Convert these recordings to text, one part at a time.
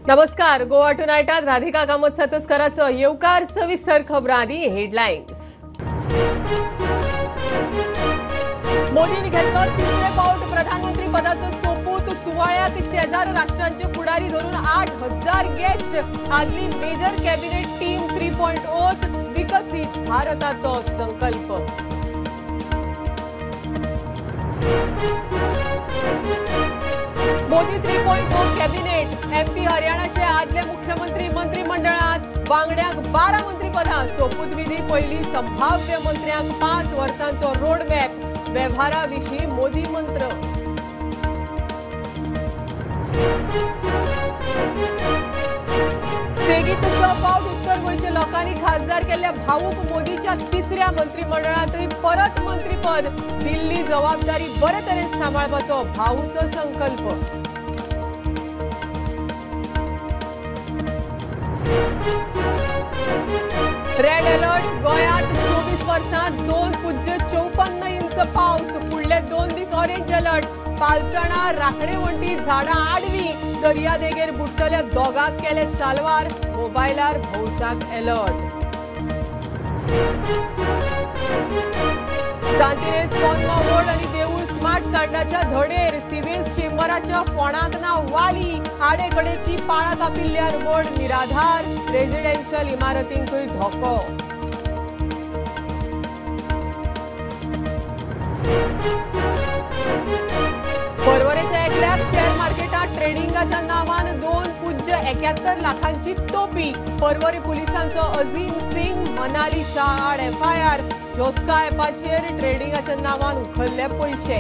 नमस्कार. गोवा टुनाइटात राधिका कामत सतस्कराचो येवकार सविस्तर खबरांनी हेडलायन्स. मोदीन घेतलो तिसरे फावट प्रधानमंत्री पदाचो सोपूत. सुवाळ्याक शेजार राष्ट्रांचे फुडारी धरून 8,000 गेस्ट. आदली मेजर कॅबिनेट टीम 3.0 विकसित भारताचो संकल्प. मोदी 3.0 कॅबिनेट. एमपी हरियाणाचे आदले मुख्यमंत्री मंत्रिमंडळात. वांगड्यांक 12 मंत्रीपदां. सोपूत विधी पयली संभाव्य मंत्र्यांक 5 वर्सांचो रोडमॅप. वेव्हाराविशीं मोदी मंत्र. सेगीत फावट उत्तर गोंयच्या लोकांनी खासदार केल्ल्या भाऊक मोदीच्या तिसऱ्या मंत्रिमंडळांतय परत मंत्रीपद. दिल्ली जबाबदारी बरे तरेन सांबाळपाचो भाऊचो संकल्प. Red alert. गोंयांत 24 वर्सांत 2.54 इंच पावस. फुडले 2 दीस ऑरेंज अलर्ट. पालसणा, राखणेवंटी, झाडां आडवी. दर्यादेगेर बुडटल्या दोगांक केले साल्वार. मोबायलार भौसाक अलर्ट. सांतिनेज पोन्नो रोड आनी देऊळ स्मार्ट कार्डाच्या धडेर. सिव्हिल चेंबराच्या फोंडाक नांव वाली. आडेकडेची पाळा कापिल्ल्यान व्हड निराधार. रेजिडेन्शियल इमारतींकय धोको. परवरेच्या एकल्याक शेअर मार्केटात ट्रेडिंगाच्या नावान 2.71 लाखांची तोपी. परवरे पुलिसांचो अजीम सिंग, मनाली शाह आड FIR. जोस्का ॲपाचेर ट्रेडिंगाच्या नावान उखल्ले पयशे.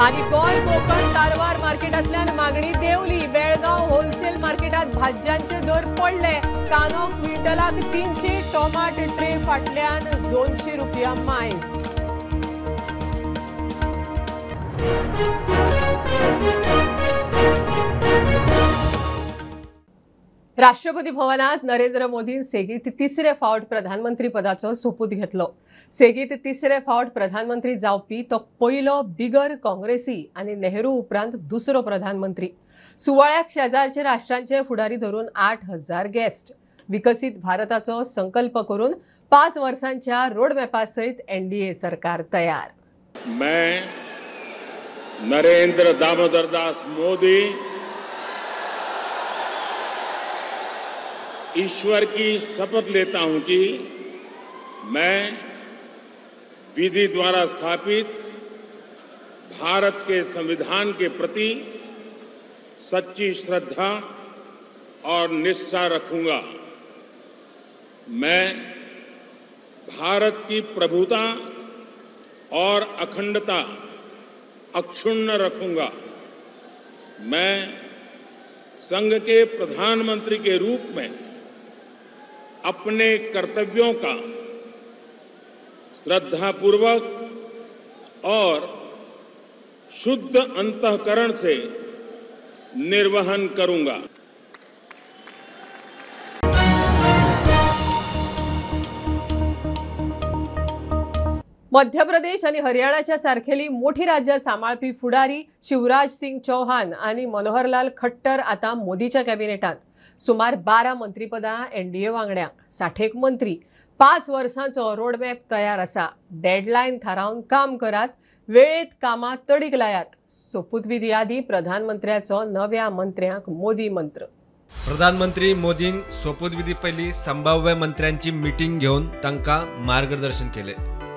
आनी गोंय, कोकण, कारवार मार्केटांतल्यान मागणी देंवली. बेळगांव होलसेल मार्केटात भाज्यांचे दर पडले. कांदो क्विंटलाक 300. टोमाट ट्रे फाटल्यान 200 रुपया मायज. राष्ट्रपती भवनात नरेंद्र मोदीन सेगीत तिसरे फावट प्रधानमंत्री पदाचो सोपूत घेतलो. सेगीत तिसरे फावट प्रधानमंत्री जावपी तो पयलो बिगर काँग्रेसी आनी नेहरू उपरांत दुसरो प्रधानमंत्री. सुवाळ्याक शेजारचे राष्ट्रांचे फुडारी धरून 8,000 गेस्ट. विकसित भारताचो संकल्प करून 5 वर्सांच्या रोडमॅपा सयत NDA सरकार तयार. मैं नरेंद्र दामोदर दास मोदी ईश्वर की शपथ लेता हूं कि मैं विधि द्वारा स्थापित भारत के संविधान के प्रति सच्ची श्रद्धा और निष्ठा रखूंगा. मैं भारत की प्रभुता और अखंडता अक्षुण्ण रखूंगा. मैं संघ के प्रधानमंत्री के रूप में अपने कर्तव्यों का श्रद्धापूर्वक और शुद्ध अंतःकरण से निर्वहन करूंगा. मध्य प्रदेश आणि हरियाणाच्या सारखेली मोठी राज्य सांभाळपी फुडारी शिवराज सिंग चौहान आणि मनोहरलाल खट्टर आता मोदीच्या कॅबिनेटात. सुमार 12 मंत्रीपदां NDA वांगड्यांक. 60 मंत्री. 5 वर्सांचो रोडमॅप तयार आसा. डेडलायन थारावन काम करात. वेळेत कामां तडीक लायात. सोपूत विधी आदी प्रधानमंत्र्याचो नव्या मंत्र्यांक मोदी मंत्र. प्रधानमंत्री मोदीन सोपूत विधी पयली संभाव्य मंत्र्यांची मीटिंग घेऊन तांकां मार्गदर्शन केले.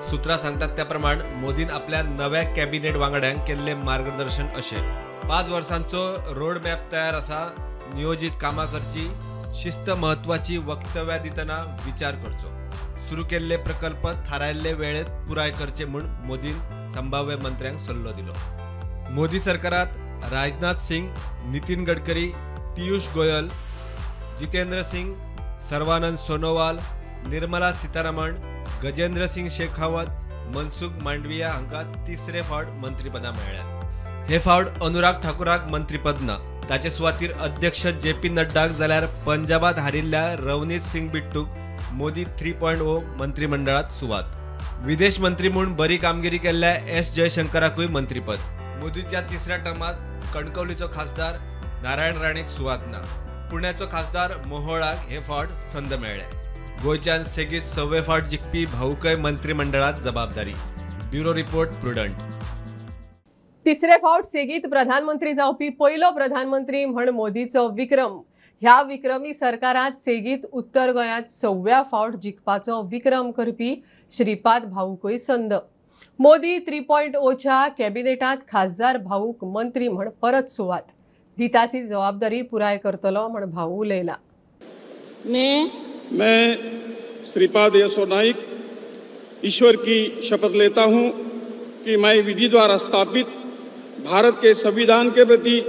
सुत्रां सांगतात त्या प्रमाण मोदीन आपल्या नव्या कॅबिनेट वांगड्यांक केल्ले मार्गदर्शन अशें. 5 वर्सांचो रोडमॅप तयार आसा. नियोजित कामां करची. शिस्त महत्वाची. वक्तव्यां दितना विचार करचो. सुरू केल्ले प्रकल्प थारायल्ले वेळेत पुराय करचे म्हूण मोदीन संभाव्य मंत्र्यांक सल्लो दिलो. मोदी सरकारात राजनाथ सिंग, नितीन गडकरी, पियुष गोयल, जितेंद्र सिंग, सर्वानंद सोनोवाल, निर्मला सीतारामन, गजेंद्र सिंग शेखावत, मनसुख मांडविया हांकां तिसरे फावट मंत्रीपदां मेळ्ळ्यात. हे फावट अनुराग ठाकुराक मंत्रीपद ना. ताचे सुवातेर अध्यक्ष JP नड्डाक जाल्यार पंजाबात हारिल्ल्या रवनीत सिंग बिट्टूक मोदी 3.0 मंत्रिमंडळात सुवात. विदेश मंत्री म्हणून बरी कामगिरी केल्ल्या S जयशंकराकूय मंत्रीपद. मोदीच्या तिसऱ्या टर्मात कणकवलीचो खासदार नारायण राणेक सुवातना, पुण्याचो खासदार मोहोळाक हे फावट संद मेळ्ळे. गोंयच्यान सेगीत 6 फावट जिखपी भाऊकय मंत्रिमंडळात जबाबदारी. Bureau report prudent. तिसरे फावट सेगीत प्रधानमंत्री जावपी पयलो प्रधानमंत्री म्हण मोदीचो विक्रम. ह्या विक्रमी सरकारात सेगीत उत्तर गोंयांत 6व्या फावट जिखपाचो विक्रम करपी श्रीपाद भाऊकय संद. मोदी 3.0च्या कॅबिनेटात खासदार भाऊक मंत्री म्हण परत सुवात. दिता ती जबाबदारी पुराय करतलो म्हण भाऊ उलयला. मैं श्रीपाद यसो नाइक ईश्वर की शपथ लेता हूं कि मैं विधि द्वारा स्थापित भारत के संविधान के प्रति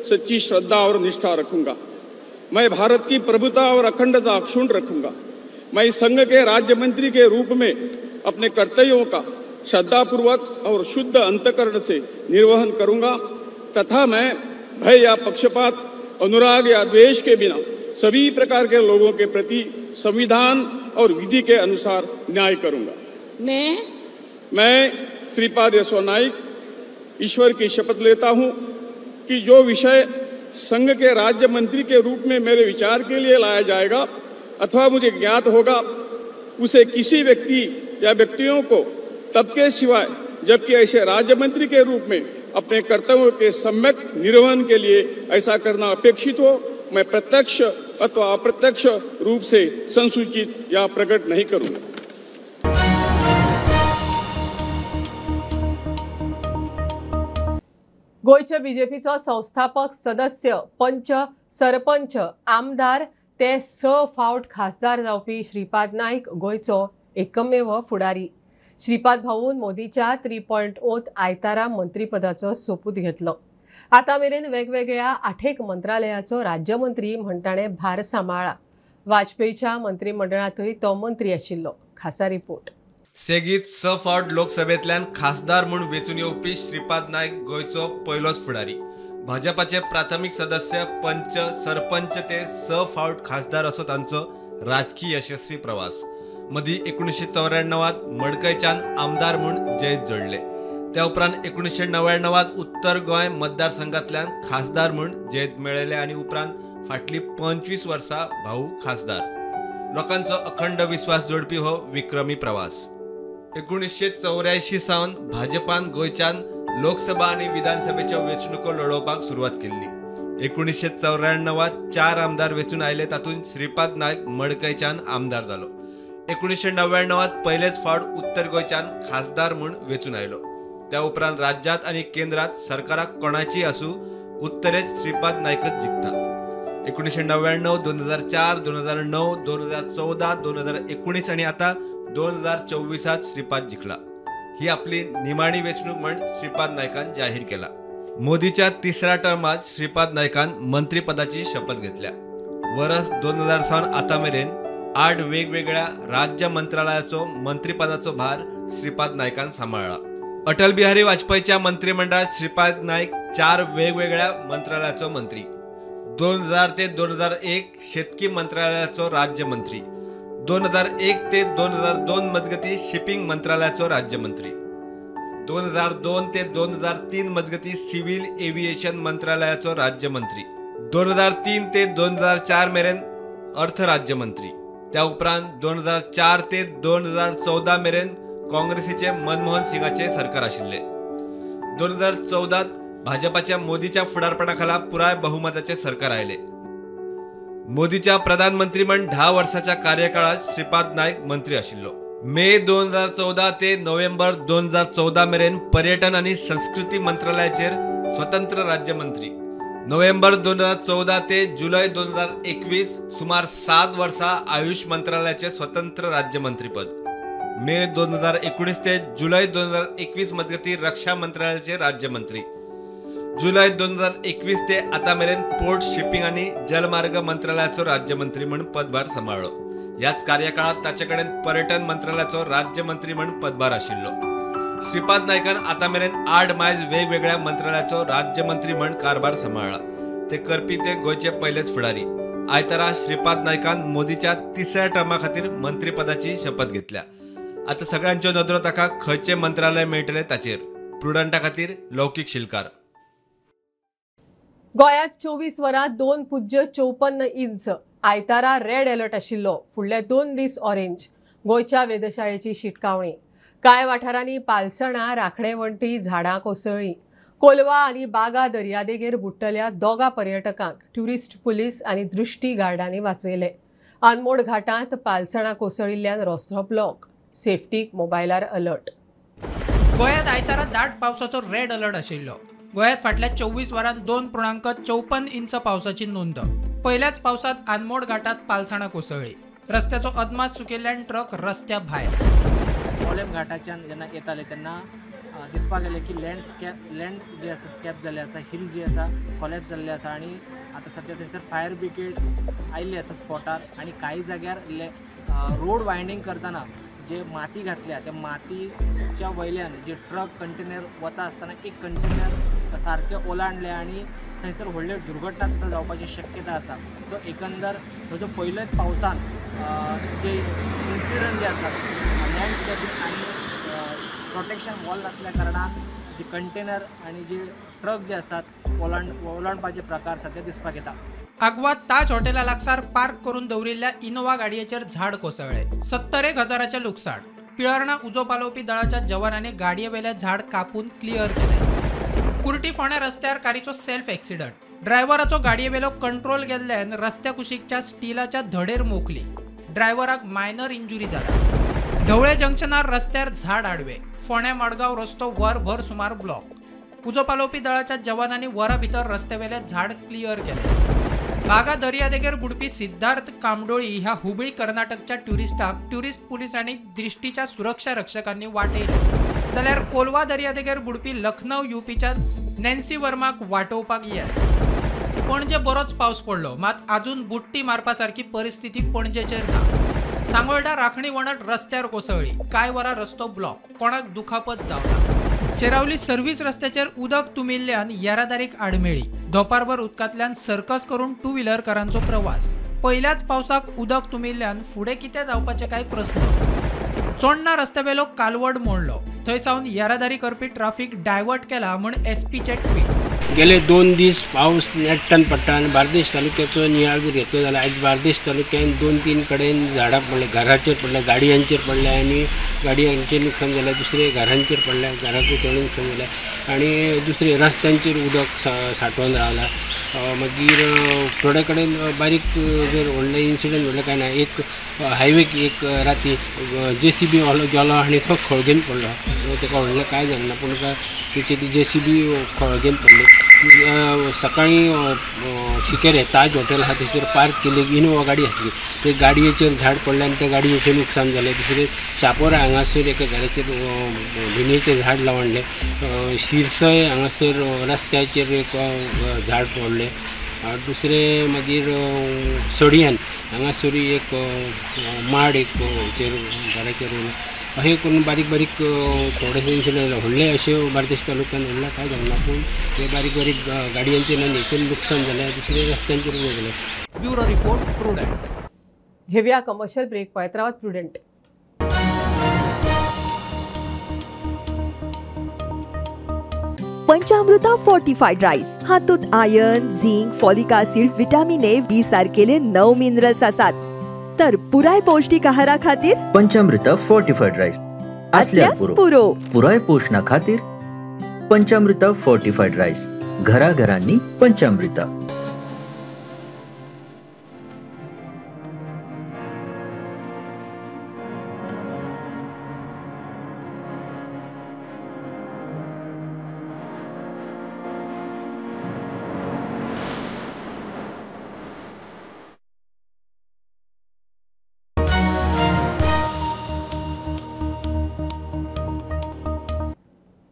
सच्ची श्रद्धा और निष्ठा रखूंगा. मैं भारत की प्रभुता और अखंडता अक्षुण्ण रखूंगा. मैं संघ के राज्य मंत्री के रूप में अपने कर्तव्यों का श्रद्धापूर्वक और शुद्ध अंतकरण से निर्वहन करूंगा तथा मैं भय या पक्षपात, अनुराग या द्वेष के बिना सभी प्रकार के लोगों के प्रति संविधान और विधि के अनुसार न्याय करूंगा. मैं श्रीपाद यसो नाइक ईश्वर की शपथ लेता हूं कि जो विषय संघ के राज्य मंत्री के रूप में मेरे विचार के लिए लाया जाएगा अथवा मुझे ज्ञात होगा उसे किसी व्यक्ति या व्यक्तियों को तब के सिवाय जबकि ऐसे राज्य मंत्री के रूप में अपने कर्तव्यों के सम्यक निर्वहन के लिए ऐसा करना अपेक्षित हो मैं प्रत्यक्ष अथवा अप्रत्यक्ष रूप से संसूचित या प्रकट नहीं करूंगा. गोयच्या बीजेपीचो संस्थापक सदस्य, पंच, सरपंच, आमदार ते 6 फावट खासदार जावपी श्रीपाद नाईक गोयचो एकमेव फुडारी. श्रीपाद भाऊन मोदीच्या 3.0 आयतारा मंत्रीपदाचो सोपूत घेतलो. आता मेरेन वेगवेगळ्या 8 मंत्रालयाचो राज्यमंत्री म्हण ताणें भार सांबाळ्ळा. वाजपेयीच्या मंत्रिमंडळांतय तो मंत्री आशिल्लो. खासा रिपोर्ट. सेगीत 6 फावट लोकसभेंतल्यान खासदार म्हूण वेंचून येवपी श्रीपाद नाईक गोंयचो पयलोच फुडारी. भाजपाचे प्राथमीक सदस्य, पंच, सरपंच ते 6 फावट खासदार असो तांचो राजकीय यशस्वी प्रवास. मदीं 1994त मडकयच्यान आमदार म्हूण जैत जोडले. त्या उपरांत 1999त उत्तर गोंय मतदारसंघांतल्यान खासदार म्हूण जैत मेळयले आनी उपरांत फाटली 25 वर्सां भाऊ खासदार. लोकांचो अखंड विश्वास जोडपी हो विक्रमी प्रवास. 1984 सावन भाजपान गोंयच्यान लोकसभा आनी विधानसभेच्यो वेंचणुको लडोवपाक सुरवात केल्ली. 1994त 4 आमदार वेंचून आयले, तातूंत श्रीपाद नायक मडकयच्यान आमदार जालो. 1999त पयलेच फावट उत्तर गोंयच्यान खासदार म्हूण वेंचून आयलो. त्या उपरांत राज्यांत आनी केंद्रांत सरकाराक कोणाची आसूं उत्तरेत श्रीपाद नायकच जिखता. 1999, 2004, 2009, 2014, 2019 आनी आतां 2024त श्रीपाद जिखला. ही आपली निमाणी वेंचणूक म्हण श्रीपाद नायकान जाहीर केला. मोदीच्या तिसऱ्या टर्मात श्रीपाद नायकान मंत्रीपदाची शपथ घेतल्या. वर्स 2000 सावन आतां मेरेन 8 वेगवेगळ्या राज्य मंत्रालयाचो मंत्रीपदाचो भार श्रीपाद नायकान सांबाळ्ळा. अटल बिहारी वाजपेयीच्या मंत्रिमंडळात श्रीपाद नाईक 4 वेगवेगळ्या मंत्रालयाचो मंत्री. 2000 ते 2001 शेतकी मंत्रालयाचो राज्यमंत्री. 2001 ते 2002 मजगती शिपिंग मंत्रालयाचो राज्यमंत्री. 2002 ते 2003 मजगती सिव्हिल एव्हिएशन मंत्रालयाचो राज्यमंत्री. 2003 ते 2004 मेरेन अर्थ राज्यमंत्री. त्या उपरांत 2004 ते 2014 मेरेन काँग्रेसीचे मनमोहन सिंगाचे सरकार आशिल्ले. 2014त भाजपाच्या मोदीच्या फुडारपणाखाला पुराय बहुमताचे सरकार आयले. मोदीच्या प्रधानमंत्री म्हण 10 वर्साच्या कार्यकाळात श्रीपाद नाईक मंत्री आशिल्लो. मे 2014 ते नोव्हेंबर 2014 मेरेन पर्यटन आनी संस्कृती मंत्रालयाचेर स्वतंत्र राज्यमंत्री. नोव्हेंबर 2014 ते जुलै 2021 सुमार 7 वर्सां आयुष मंत्रालयाचे स्वतंत्र राज्यमंत्रीपद. मे 2019 ते जुलै 2021 मजगती रक्षा मंत्रालयाचे राज्यमंत्री. जुलै 2021 ते आता मेरेन पोर्ट, शिपिंग आनी जलमार्ग मंत्रालयाचो राज्यमंत्री म्हूण पदभार सांबाळ्ळो. ह्याच कार्यकाळात ताचे कडेन पर्यटन मंत्रालयाचो राज्यमंत्री म्हूण पदभार आशिल्लो. श्रीपाद नायकान आता मेरेन 8 मायज वेगवेगळ्या मंत्रालयाचो राज्यमंत्री म्हूण कारभार सांबाळ्ळा. ते करपी ते गोंयचे पयलेच फुडारी. आयतारा श्रीपाद नायकान मोदीच्या तिसऱ्या टर्मा खातीर मंत्रीपदाची शपथ घेतल्या. आता सगळ्यांच्यो नदरो ताका खंयचे मंत्रालय मेळटले ताचेर. प्रुडंटा खातीर लौकीक शिलकार. गोंयांत 24 वरांत 2.54 इंच आयतारा रेड अलर्ट आशिल्लो. फुडले 2 दीस ऑरेंज. गोंयच्या वेधशाळेची शिटकावणी. कांय वाठारांनी पालसणां, राखणेवण्टी, झाडां कोसळ्ळीं. कोलवा आनी बागा दर्यादेगेर बुडटल्या 2 पर्यटकांक ट्युरिस्ट पुलीस आनी दृश्टी गार्डांनी वाचयले. अनमोड घाटांत पालसणां कोसळिल्ल्यान रस्तो ब्लॉक. सेफ्टीक मोबायलार अलर्ट. गोंयांत आयतारा दाट पावसाचो रेड अलर्ट आशिल्लो. गोंयांत फाटल्या 24 वरांत 2.54 इंच पावसाची नोंद. पहिल्याच पावसात अनमोड घाटात पालसणां कोसळ्ळी. रस्त्याचो अदमास सुकिल्ल्यान ट्रक रस्त्या भायर. कोलेम घाटाच्यान जेन्ना येताले तेन्ना दिसपाक लागलें की लँड जे आसा स्कॅप जाल्लें आसा, हिल जी आसा कॉलेज जाल्लें आसा आनी आतां सद्या थंयसर फायर ब्रिगेड आयिल्ली आसा स्पॉटार आनी काही जाग्यार रोड वायंडींग करतना जे माती घातल्या त्या मातीच्या वयल्यान जे ट्रक कंटेनर वता आसतना एक कंटेनर सारकें ओलांडलें आनी थंयसर व्हडल्यो दुर्घटना सुद्दां जावपाची शक्यता आसा. सो एकंदर ह्यो पयलेच पावसान जे इन्सिडंट जे आसात लँडस्केपींग आनी प्रोटेक्शन वॉल नासल्या कारणान जे कंटेनर आनी जे ट्रक जे आसात ओलांडपाचे प्रकार सद्या दिसपाक येता. आग्वाद ताज हॉटेला लागसार पार्क करून दवरिल्ल्या इनोवा गाडयेचेर झाड कोसळ्ळे. 70,000चे लुकसाण. पिळर्णा उजो पालोवपी दळाच्या जवानांनी गाडयेवेले झाड कापून क्लियर केले. कुर्टी फोंड्या रस्त्यार कारीचो सेल्फ एक्सिडंट. ड्रायव्हराचो गाडयेवेलो कंट्रोल गेल्ल्यान रस्त्या कुशीकच्या स्टीलाच्या धडेर मोखली. ड्रायव्हराक मायनर इंजुरी जाला. ढवळे जंक्शनार रस्त्यार झाड आडवे. फोंड्या मडगांव रस्तो वरभर सुमार ब्लॉक. उजो पालोवपी दळाच्या जवानांनी वरा भितर रस्त्यावेले झाड क्लियर केले. बागा दर्यादेगेर बुडपी सिद्धार्थ कामडोळी ह्या हुबळी कर्नाटकच्या ट्युरिस्टाक ट्युरिस्ट पुलीस आनी दृष्टीच्या सुरक्षा रक्षकांनी वाटयले. जाल्यार कोलवा दर्यादेगेर बुडपी लखनौ युपीच्या नॅन्सी वर्माक वाटोवपाक येस. पणजे बरोच पावस पडलो मात अजून बुट्टी मारपा सारकी परिस्थिती पणजेचेर ना. सांगोळडा राखणी वणट रस्त्यार कोसळ्ळी. कांय वरां रस्तो ब्लॉक. कोणाक दुखापत जावना. शेरावली सर्व्हिस रस्त्याचेर उदक तुमिल्ल्यान येरादारीक आडमेळी. दोपारभर उदकांतल्यान सर्कस करून टू व्हिलरकारांचो प्रवास. पहिल्याच पावसाक उदक तुमिल्ल्यान फुडें कितें जावपाचे काय प्रस्न. चोडणा रस्त्यावेलो कालवड मोडलो. थंयसावन येरादारी करपी ट्राफिक डायवर्ट केला म्हूण एसपीचे ट्वीट. गेले 2 दीस पावस नेट्टान पडटा आनी बार्देश तालुक्याचो नियाळ जर घेतलो जाल्यार आयज बार्देश तालुक्यान 2-3 कडेन झाडां पडले, घराचेर पडले, गाडयांचेर पडले आनी गाडयांचें नुकसान जालें. दुसरे घरांचेर पडले, घराकूय चड नुकसान जालें आनी दुसरे रस्त्यांचेर उदक सांठोवन रावला. मागीर थोडे कडेन बारीक जर व्हडले इन्सिडंट म्हटल्यार कांय ना. एक हायवेक एक राती JCB गेलो आनी तो खळगेन पडलो. ताका व्हडलें कांय जालें ना पूण तिची ती JCB खळगेन पडली. सकाळीं शिकेरे ताज हॉटेल आहा थंयसर पार्क केल्ली इनोवा गाडी आसली. ते गाडयेचेर झाड पडलें आनी त्या गाडयेचें नुकसान जालें. दुसरे चापोरा हांगासर एका घराचेर भिनेचें झाड लावणलें. शिरसय हांगासर रस्त्याचेर एक झाड पडलें. दुसरे मागीर सडयान हांगासर एक माड एक घराचेर अशें करून बारीक बारीक थोडेशे इन्सिडंट व्हडले अशे बार्देश तालुक्यान व्हडले कांय जावना पूण हे बारीक बारीक गाडयांचेर आनी हेचेर नुकसान जालें. दुसरे रस्त्यांचेर उणें जालें. Bureau report prudent. घेवया कमर्शियल ब्रेक. पळयत रावात प्रुडंट. पंचामृता फोर्टिफाइड राईस हातूंत iron, zinc, folic acid, vitamin A, B सारकेले 9 minerals आसात. तर पुराय पौष्टिक आहारा खातीर पंचामृता फोर्टिफाइड राईस असल्यार पुरो. पुराय पोषणा खातीर पंचामृता फोर्टिफाइड राईस. घरा घरांनी पंचामृता.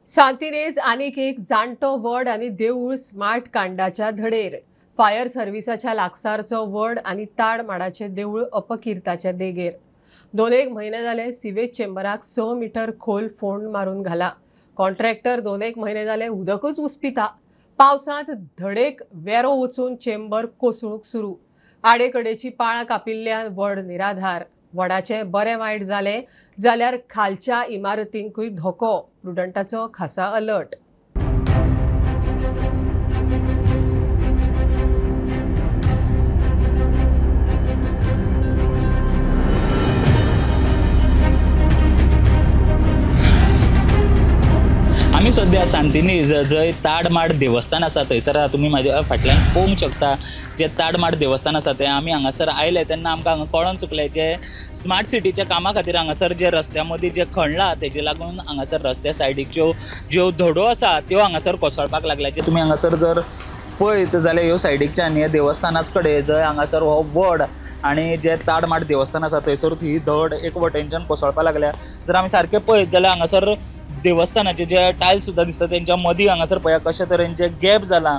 सांतिनेज आनीक एक जाणटो व्हड आनी देवूळ स्मार्ट कांडाच्या धडेर. फायर सर्व्हिसाच्या लागसारचो व्हड आनी ताड माडाचें देवूळ अपकिर्ताच्या देगेर. 2-1 म्हयने जाले सिवेज चेंबराक 6 मीटर खोल फोंड मारून घाला. कॉन्ट्रॅक्टर 2-1 म्हयने जाले उदकच उस्पिता. पावसांत धडेक वेरो वचून चेंबर कोसळूंक सुरू. आडेकडेची पाळां कापिल्ल्यान व्हड निराधार. व्हडाचें बरें वायट जालें जाल्यार खालच्या इमारतींकूय धोको. प्रुडंटाचो खासा अलर्ट. आमी सध्या सांतिनेज जंय ताडमाड देवस्थान आसा थंयसर तुमी म्हाज्या फाटल्यान पळोवंक शकता. जे ताडमाड देवस्थान आसा तें आमी हांगासर आयले तेन्ना आमकां हांगा कळोन चुकलें जे स्मार्ट सिटीच्या कामा खातीर हांगासर जे रस्त्या मदीं जे खणलां तेजे लागून हांगासर रस्त्या सायडीच्यो ज्यो धडो आसा त्यो हांगासर कोसळपाक लागल्याचे. तुमी हांगासर जर पळयत जाल्यार ह्यो सायडीच्यान हे देवस्थानाच कडेन जंय हांगासर हो वड आनी जे ताडमाड देवस्थान आसा थंयसर ही धड एक वटेनच्यान कोसळपाक लागल्या. जर आमी सारकें पळयत जाल्यार हांगासर देवस्थानाचे जे टायल्स सुद्दां दिसता तेंच्या मदीं हांगासर पळया कशे तरेन जे गॅप जाला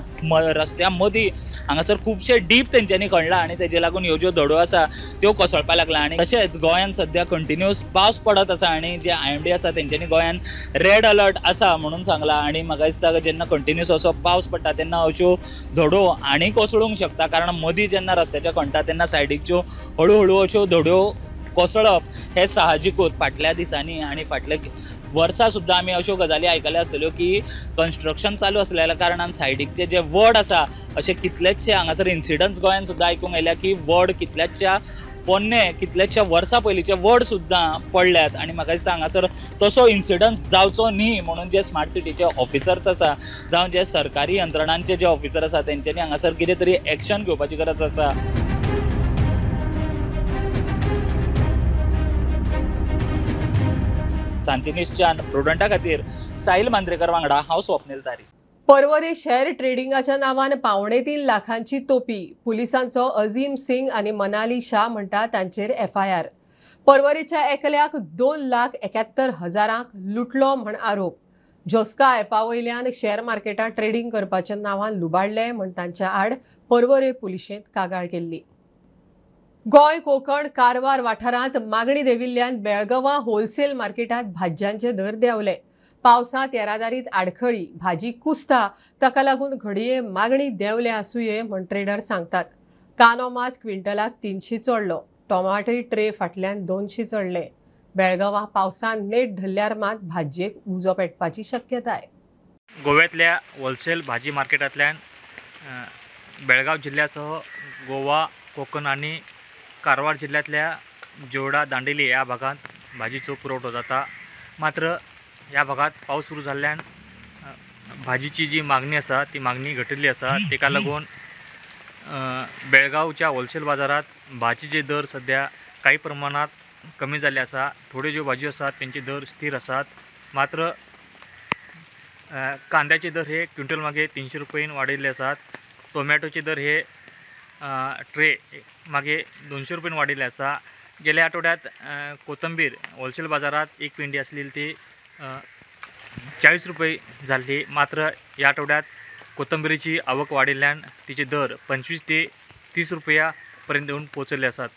रस्त्या मदीं हांगासर खुबशे डीप तेंच्यांनी खणला आनी तेजे लागून ह्यो ज्यो धडो आसा त्यो कोसळपाक लागला. आनी तशेंच गोंयान सध्या कंटिन्यूअस पावस पडत आसा आनी जे IMD आसा तेंच्यांनी गोंयान रेड अलर्ट आसा म्हणून सांगला. आनी म्हाका दिसता जेन्ना कंटिन्यूअस असो पावस पडटा तेन्ना अश्यो धडो आनी कोसळूंक शकता कारण मदीं जेन्ना रस्त्याच्या खणटा तेन्ना सायडीच्यो हळू हळू अश्यो धड्यो कोसळप हे साहजिकूच. फाटल्या दिसांनी आनी फाटल्या वर्सां सुद्दां आमी अश्यो गजाली आयकल्यो आसतल्यो की कन्स्ट्रक्शन चालू आसलेल्या कारणान सायडीकचे जे वड आसा अशे कितलेशे हांगासर इन्सिडंट्स गोंयान सुद्दां आयकूंक येयल्या की वड कितल्याशा पोन्ने कितल्याशा वर्सां पयलींचे वड सुद्दां पडल्यात. आनी म्हाका दिसता हांगासर तसो इन्सिडंट्स जावचो न्ही म्हणून जे स्मार्ट सिटीचे ऑफिसर्स आसा जावं जे सरकारी यंत्रणांचे जे ऑफिसर आसा तेंच्यांनी हांगासर कितें तरी एक्शन घेवपाची गरज आसा. सांतिनेजच्यान प्रुडंटा खातीर साहिल मांद्रेकर वांगडा हांव स्वप्नील तारी. पर्वरे शेअर ट्रेडिंगाच्या नावान 3.5 लाखांची तोपी. पुलिसांचो अजीम सिंग आनी मनाली शाह म्हणटा तांचेर FIR. पर्वरेच्या एकल्याक 2,71,000 लुटलो म्हण आरोप. जोस्का ॲपा वयल्यान शेअर मार्केटात ट्रेडिंग करपाच्या नांवान लुबाडले म्हण तांच्या आड पर्वरे पुलिशेंत कागाळ केल्ली. गोंय कोकण कारवार वाठारांत मागणी देविल्ल्यान बेळगांवां होलसेल मार्केटात भाज्यांचे दर देंवले. पावसांत येरादारीत आडखळी भाजी कुसता ताका लागून घडये मागणी देंवले आसूये म्हण ट्रेडर सांगतात. कांदो मात क्विंटलाक 300 चडलो. टोमाटे ट्रे फाटल्यान 200 चडले. बेळगांवां पावसान नेट धरल्यार मात भाजयेक उजो पेटपाची शक्यताय. गोव्यातल्या होलसेल भाजी मार्केटांतल्यान बेळगांव जिल्ह्यासह गोवा कोकण आनी कारवार जिल्ह्यातल्या जोडा दांडेली ह्या भागात भाजीचो पुरवठो जाता. मात्र ह्या भागात पावस सुरू जाल्ल्यान भाजीची जी मागणी आसा ती मागणी घटिल्ली आसा. तेका लागून बेळगांवच्या होलसेल बाजारात भाजीचे दर सध्या काही प्रमाणात कमी जाल्ले आसा. थोड्यो ज्यो भाजी आसात तेंचे दर स्थिर आसात. मात्र कांद्याचे दर हे क्विंटल मागे 300 रुपयान वाडिल्ले आसात. टोमॅटोचे दर हे ट्रे मागे 200 रुपयान वाडिल्ले आसा. गेल्या आठवड्यात कोथंबीर होलसेल बाजारात एक पिंडी आसलेली ती 40 रुपये जाल्ली. मात्र ह्या आठवड्यात कोथंबिरीची आवक वाडिल्ल्यान तिचे दर 25 ते 30 रुपया पर्यंत येऊन पोहोचले आसात.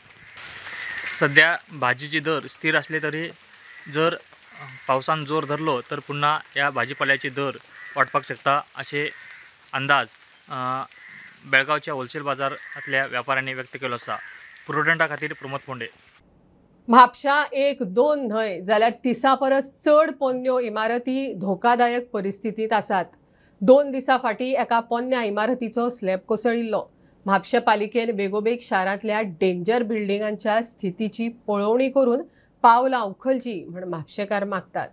सध्या भाजीचे दर स्थिर असले तरी जर पावसान जोर धरलो तर पुन्हा या भाजीपाल्याचे दर वाडपाक शकता असे अंदाज बेळगावच्या होलसेल बाजारातल्या व्यापाऱ्यांनी व्यक्त केलो आसा. प्रुडंटा खातीर प्रमोद फोंडे. म्हापशा 1-2 न्हय जाल्यार 30 परस चड पोन्न्यो इमारती धोकादायक परिस्थितीत आसात. 2 दिसां फाटीं एका पोन्न्या इमारतीचो स्लॅब कोसळिल्लो. म्हापशा पालिकेन बेगोबेग शारांतल्या डेंजर बिल्डिंगांच्या स्थितीची पळोवणी करून पावलां उखलची म्हण म्हापशेकार मागतात.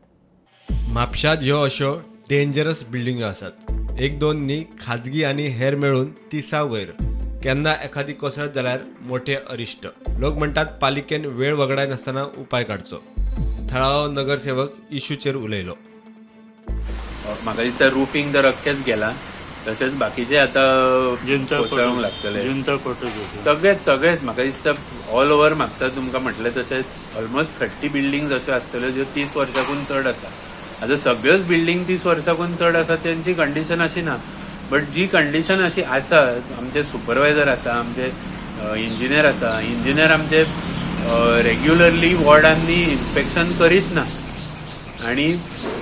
म्हापशांत ह्यो अश्यो डेंजरस बिल्डिंगो आसात. 1-2 न्ही खाजगी आनी हेर मेळून 30 वयर. केन्ना एखादी कोसळत जाल्यार मोठे अरिश्ट. लोक म्हणटात पालिकेन वेळ वगडाय नासतना उपाय काडचो. थळावो नगरसेवक इशूचेर उलयलो. म्हाका दिसता रुफींग तर अख्खेच गेला. तशेंच बाकीचे आतां कोसळूंक लागतले सगळेच म्हाका दिसता ऑल ओव्हर म्हापसा तुमकां म्हटलें तशेंच ऑलमोस्ट 30 बिल्डिंग्स अश्यो आसतल्यो ज्यो 30 वर्सांकून चड आसा. आतां सगळ्योच बिल्डिंग 30 वर्सांकून चड आसा तेंची कंडिशन अशी ना. बट जी कंडिशन अशी आसा आमचे सुपरवायझर आसा आमचे इंजिनियर आसा. इंजिनियर आमचे रेग्युलरली वॉर्डांनी इन्स्पेक्शन करीत ना आनी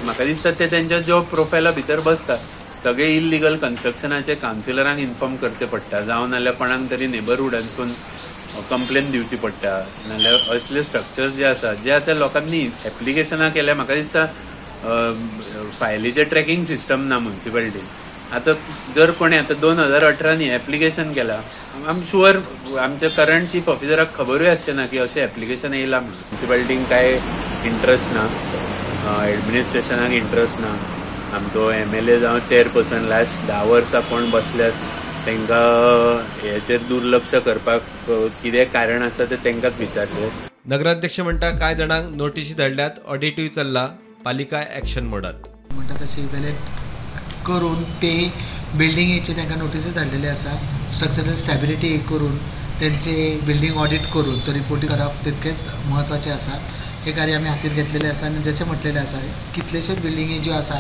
म्हाका दिसता ते तेंच्या जॉब प्रोफायला भितर बसता. सगळे इल्लिगल कन्स्ट्रक्शनाचे कावन्सिलरांक इन्फॉर्म करचे पडटा जावं नाल्यार कोणाक तरी नेबरहूडांसून कंप्लेन दिवची पडटा नाजाल्यार असले स्ट्रक्चर्स जे आसा जे आतां लोकांनी एप्लिकेशनां केल्या म्हाका दिसता फायलीचें ट्रॅकिंग सिस्टम ना म्युन्सिपालिटीन आतां जर कोणी आतां 2018 एप्लिकेशन केलां आय एम शुअर आमच्या करंट चीफ ऑफिसराक खबरूय आसचें ना की अशें एप्लिकेशन येयलां म्हणून म्युन्सिपालिटीक कांय इंट्रस्ट ना एडमिनिस्ट्रेशनाक इंट्रस्ट ना आमचो MLA जावं चेअरपर्सन लास्ट 10 वर्सां कोण बसल्यात तांकां हेचेर दुर्लक्ष करपाक कितें कारण आसा तें तांकांच विचारचें. नगराध्यक्ष म्हणटा कांय जाणांक नोटीसी धाडल्यात ऑडिटूय चल्ला पालिका एक्शन मोडात म्हणटा तशी इवेल्युएट करून ते बिल्डिंगेचे तांकां नोटीसीस धाडलेले आसा स्ट्रक्चरल स्टॅबिलिटी करून त्यांचे बिल्डिंग ऑडिट करून तो रिपोर्ट करप तितकेच म्हत्वाचें आसा. हे कार्य आमी हातीर घेतलेले आसा आनी जशें म्हटलेलें आसा कितलेशेच बिल्डिंगी ज्यो आसा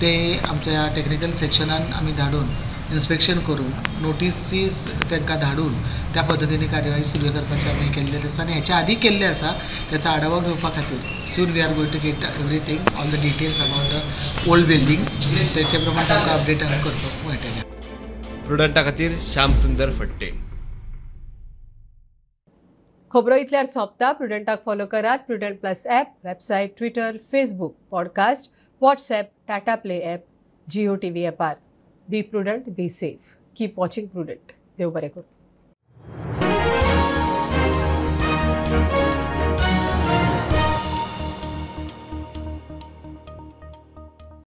ते आमच्या टेक्निकल सेक्शनान आमी धाडून इन्स्पेक्शन करून नोटीसीस तांकां धाडून त्या पद्दतीने कार्यवाही सुरू करपाचें आमी केल्लें आसा आनी हेच्या आदी केल्लें आसा त्याचा आढावा घेवपा खातीर soon we are going to get everything all the details about the old buildings त्याचे प्रमाणे तांकां अपडेट करपाक मेळटलें. प्रुडंटा खातीर श्याम सुंदर फट्टे. खबरो इतल्यार सोंपता. प्रुडंटाक फॉलो करात. Prudent plus app, website, Twitter, Facebook, podcast, WhatsApp, Tata play app, Jio TV ॲपार. Be Prudent, be safe. Keep watching Prudent. देव बरें करूं.